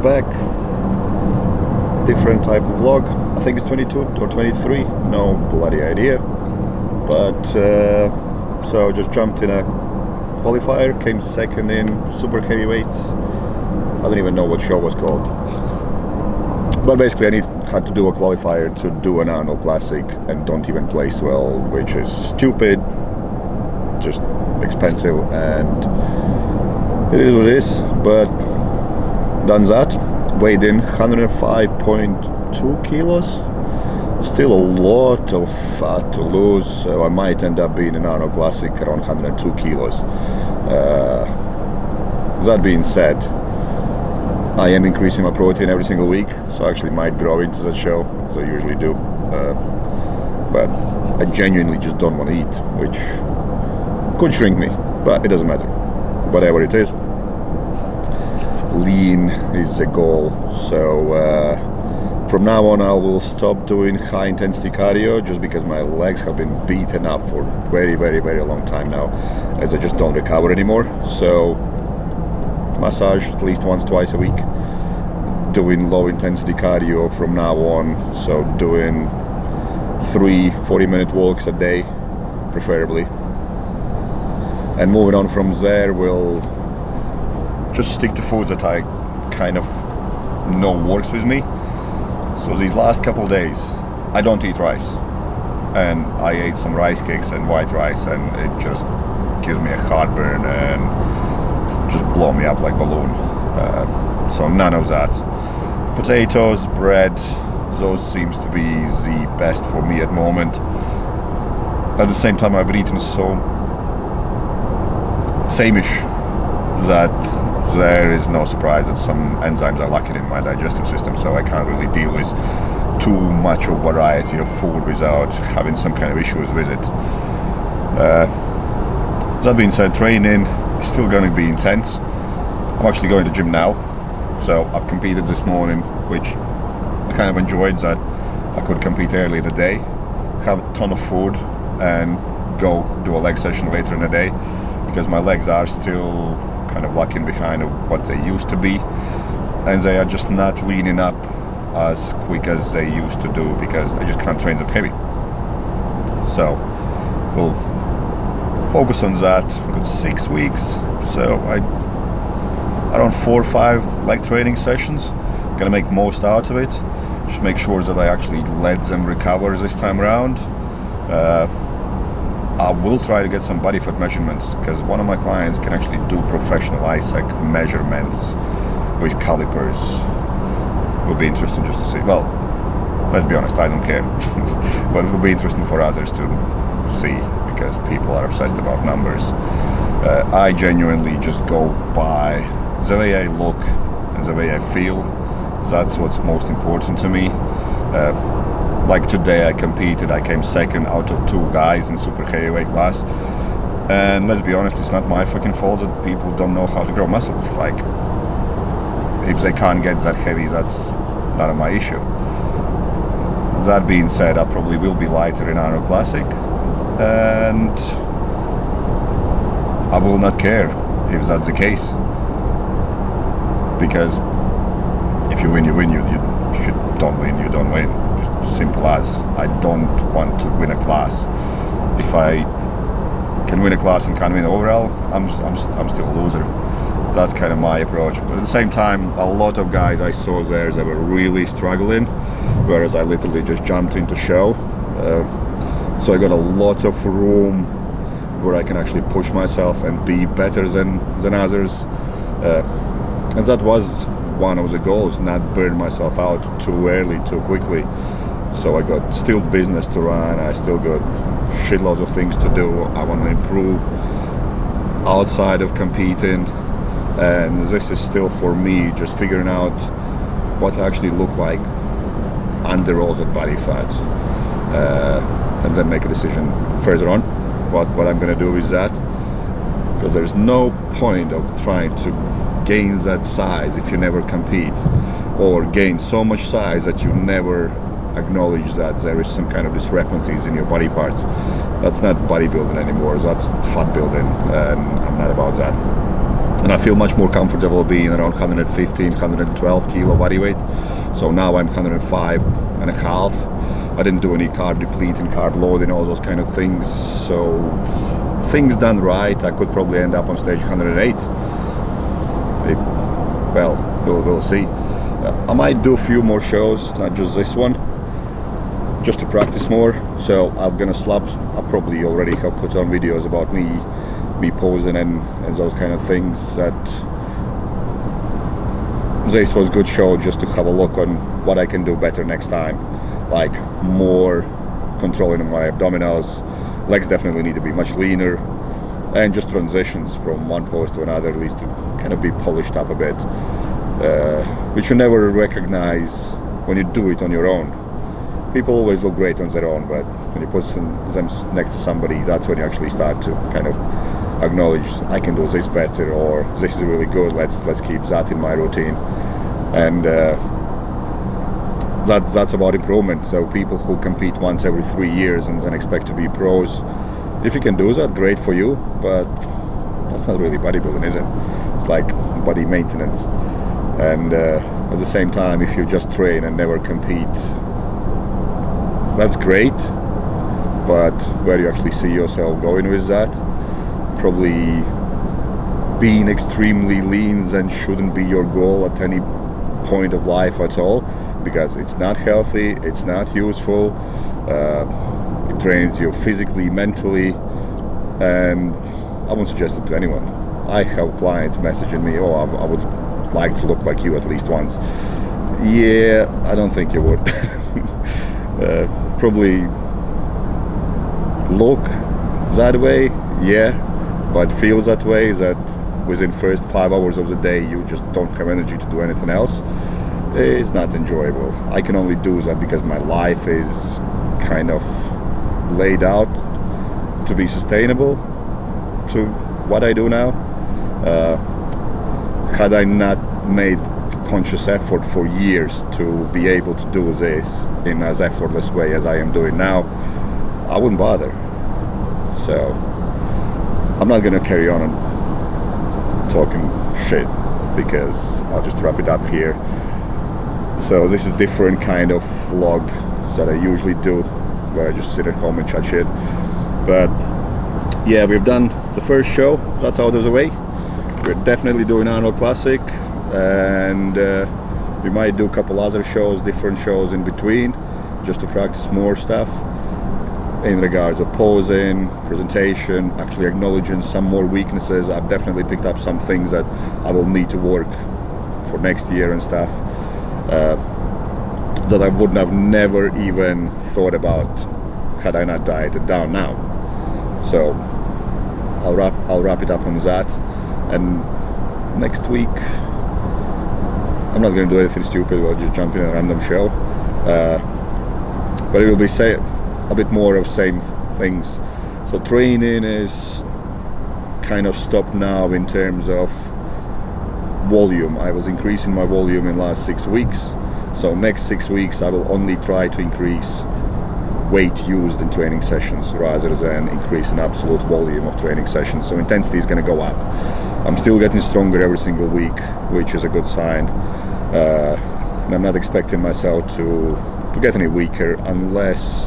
back. Different type of vlog. I think it's 22 or 23, no bloody idea. But so just jumped in a qualifier, came second in super heavyweights. I don't even know what show was called. But basically I had to do a qualifier to do an Arnold Classic and don't even place well, which is stupid, just expensive, and it is what it is. But done that, weighed in 105.2 kilos. Still a lot of fat to lose, so I might end up being an Arnold Classic around 102 kilos. That being said, I am increasing my protein every single week, so I actually might grow into that show, as I usually do. But I genuinely just don't want to eat, which could shrink me, but it doesn't matter. Whatever it is, lean is the goal. So from now on I will stop doing high intensity cardio, just because my legs have been beaten up for very, very, very long time now, as I just don't recover anymore. So massage at least once, twice a week, doing low intensity cardio from now on, so doing 3 40-minute walks a day preferably, and moving on from there we'll just stick to foods that I kind of know works with me. So these last couple days I don't eat rice, and I ate some rice cakes and white rice, and it just gives me a heartburn and just blow me up like balloon. So none of that. Potatoes, bread, those seems to be the best for me at the moment. At the same time I've been eating so sameish that there is no surprise that some enzymes are lacking in my digestive system, so I can't really deal with too much of variety of food without having some kind of issues with it. That being said, training is still going to be intense. I'm actually going to the gym now, so I've competed this morning, which I kind of enjoyed, that I could compete early in the day, have a ton of food, and go do a leg session later in the day, because my legs are still kind of lagging behind of what they used to be, and they are just not leaning up as quick as they used to do, because I just can't train them heavy. So we'll focus on that. We've got 6 weeks, so around 4 or 5 leg training sessions. Gonna make most out of it, just make sure that I actually let them recover this time around. I will try to get some body fat measurements, because one of my clients can actually do professional ISAC measurements with calipers. Will be interesting just to see. Well, let's be honest, I don't care. But it will be interesting for others to see, because people are obsessed about numbers. I genuinely just go by the way I look and the way I feel. That's what's most important to me. Like today I competed, I came second out of 2 guys in super heavyweight class, and let's be honest, it's not my fucking fault that people don't know how to grow muscle. Like, if they can't get that heavy, that's not my issue. That being said, I probably will be lighter in Arnold Classic, and I will not care if that's the case, because if you win, you win. You don't win, you don't win. Simple as. I don't want to win a class. If I can win a class and can't win overall, I'm still a loser. That's kind of my approach. But at the same time, a lot of guys I saw there, they were really struggling, whereas I literally just jumped into show. So I got a lot of room where I can actually push myself and be better than others. And that was one of the goals, not burn myself out too early, too quickly. So I got still business to run, I still got shitloads of things to do. I want to improve outside of competing, and this is still for me just figuring out what I actually look like under all that body fat, and then make a decision further on what I'm going to do with that, because there's no point of trying to gain that size if you never compete, or gain so much size that you never acknowledge that there is some kind of discrepancies in your body parts. That's not bodybuilding anymore, that's fat building, and I'm not about that. and I feel much more comfortable being around 115, 112 kilo body weight. So now I'm 105 and a half. I didn't do any carb depleting, carb loading, all those kind of things. So things done right, I could probably end up on stage 108. We'll see. I might do a few more shows, not just this one, just to practice more. So I'm gonna I probably already have put on videos about me posing and those kind of things. That this was a good show just to have a look on what I can do better next time, like more controlling my abdominals. Legs definitely need to be much leaner, and just transitions from one pose to another needs to kind of be polished up a bit, which you never recognize when you do it on your own. People always look great on their own, but when you put them next to somebody, that's when you actually start to kind of acknowledge, I can do this better, or this is really good, let's keep that in my routine. And that's about improvement. So people who compete once every 3 years and then expect to be pros, if you can do that, great for you, but that's not really bodybuilding, is it? It's like body maintenance. And at the same time, if you just train and never compete, that's great, but where you actually see yourself going with that, probably being extremely lean then shouldn't be your goal at any point of life at all, because it's not healthy, it's not useful. It drains you physically, mentally, and I won't suggest it to anyone. I have clients messaging me, oh, I would like to look like you at least once. Yeah, I don't think you would. Probably look that way, yeah, but feel that way, that within first 5 hours of the day you just don't have energy to do anything else. It's not enjoyable. I can only do that because my life is kind of laid out to be sustainable to what I do now. Had I not made conscious effort for years to be able to do this in as effortless way as I am doing now, I wouldn't bother. So I'm not gonna carry on and talking shit, because I'll just wrap it up here. So this is different kind of vlog that I usually do, where I just sit at home and chat shit. But yeah, we've done the first show, that's out of the way. We're definitely doing Arnold Classic, and we might do a couple other shows, different shows in between, just to practice more stuff in regards of posing, presentation, actually acknowledging some more weaknesses. I've definitely picked up some things that I will need to work for next year and stuff, that I wouldn't have never even thought about had I not dieted down now. So I'll wrap it up on that, and next week I'm not going to do anything stupid, we'll just jump in a random show, but it will be a bit more of same things. So training is kind of stopped now in terms of volume. I was increasing my volume in the last 6 weeks, so next 6 weeks I will only try to increase weight used in training sessions rather than increase in absolute volume of training sessions. So intensity is going to go up. I'm still getting stronger every single week, which is a good sign, and I'm not expecting myself to get any weaker unless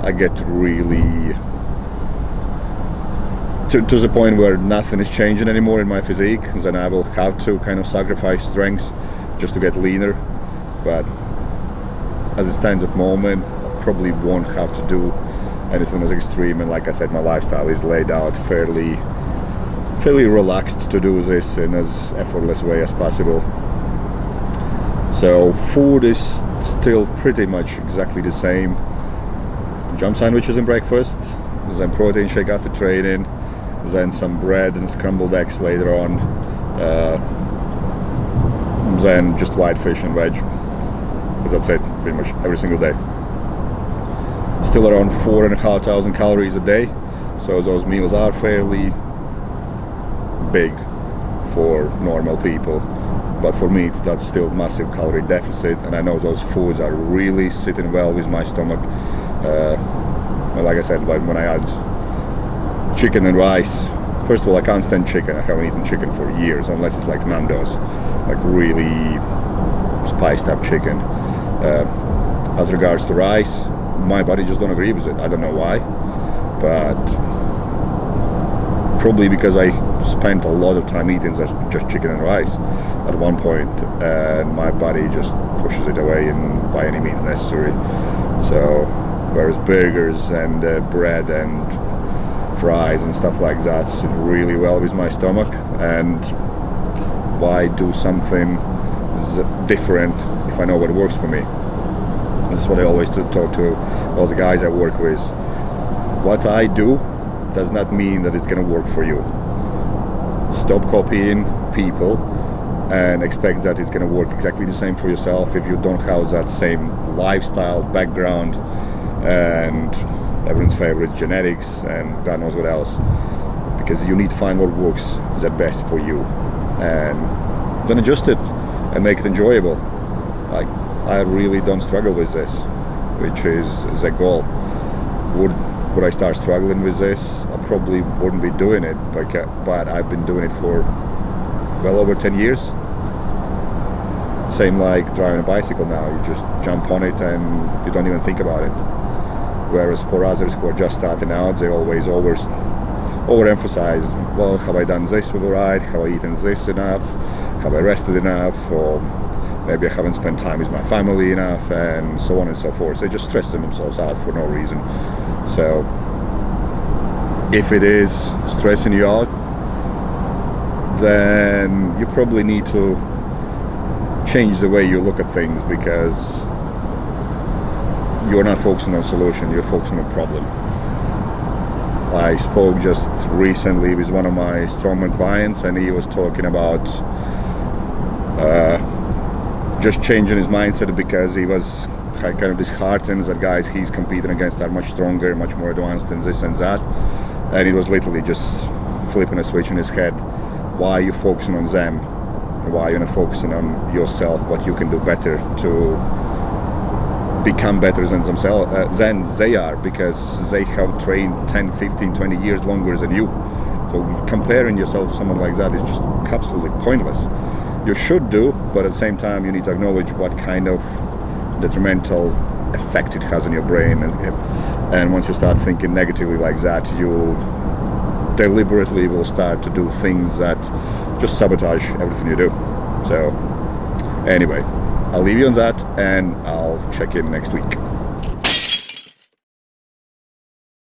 I get really to the point where nothing is changing anymore in my physique. Then I will have to kind of sacrifice strength just to get leaner. But as it stands at the moment, I probably won't have to do anything as extreme, and like I said, my lifestyle is laid out fairly relaxed to do this in as effortless way as possible. So food is still pretty much exactly the same. Jump sandwiches and breakfast, then protein shake after training, then some bread and scrambled eggs later on, then just white fish and veg. That's it, pretty much every single day. Still around 4,500 calories a day, so those meals are fairly big for normal people, but for me that's still massive calorie deficit, and I know those foods are really sitting well with my stomach. Like I said, when I had chicken and rice First of all, I can't stand chicken. I haven't eaten chicken for years, unless it's like Nando's, like really spiced up chicken. As regards to rice, my body just don't agree with it. I don't know why, but probably because I spent a lot of time eating just chicken and rice at one point, and my body just pushes it away and by any means necessary. So whereas burgers and bread and fries and stuff like that sit really well with my stomach, and why do something different if I know what works for me? This is what I always talk to all the guys I work with. What I do does not mean that it's going to work for you. Stop copying people and expect that it's going to work exactly the same for yourself if you don't have that same lifestyle, background, and everyone's favorite genetics and God knows what else. Because you need to find what works the best for you and then adjust it and make it enjoyable. Like, I really don't struggle with this, which is the goal. Would I start struggling with this, I probably wouldn't be doing it, but I've been doing it for well over 10 years. Same like driving a bicycle now, you just jump on it and you don't even think about it. Whereas for others who are just starting out, they always overemphasize, well, have I done this with the ride, have I eaten this enough, have I rested enough, or maybe I haven't spent time with my family enough, and so on and so forth. They just stress themselves out for no reason. So if it is stressing you out, then you probably need to change the way you look at things, because you're not focusing on solution, you're focusing on problem. I spoke just recently with one of my strongman clients, and he was talking about just changing his mindset because he was kind of disheartened that guys he's competing against are much stronger, much more advanced and this and that. And it was literally just flipping a switch in his head. Why are you focusing on them? Why are you not focusing on yourself, what you can do better to become better than themselves, than they are, because they have trained 10, 15, 20 years longer than you. So comparing yourself to someone like that is just absolutely pointless. You should do, but at the same time you need to acknowledge what kind of detrimental effect it has on your brain, and once you start thinking negatively like that, you deliberately will start to do things that just sabotage everything you do. So anyway, I'll leave you on that, and I'll check in next week.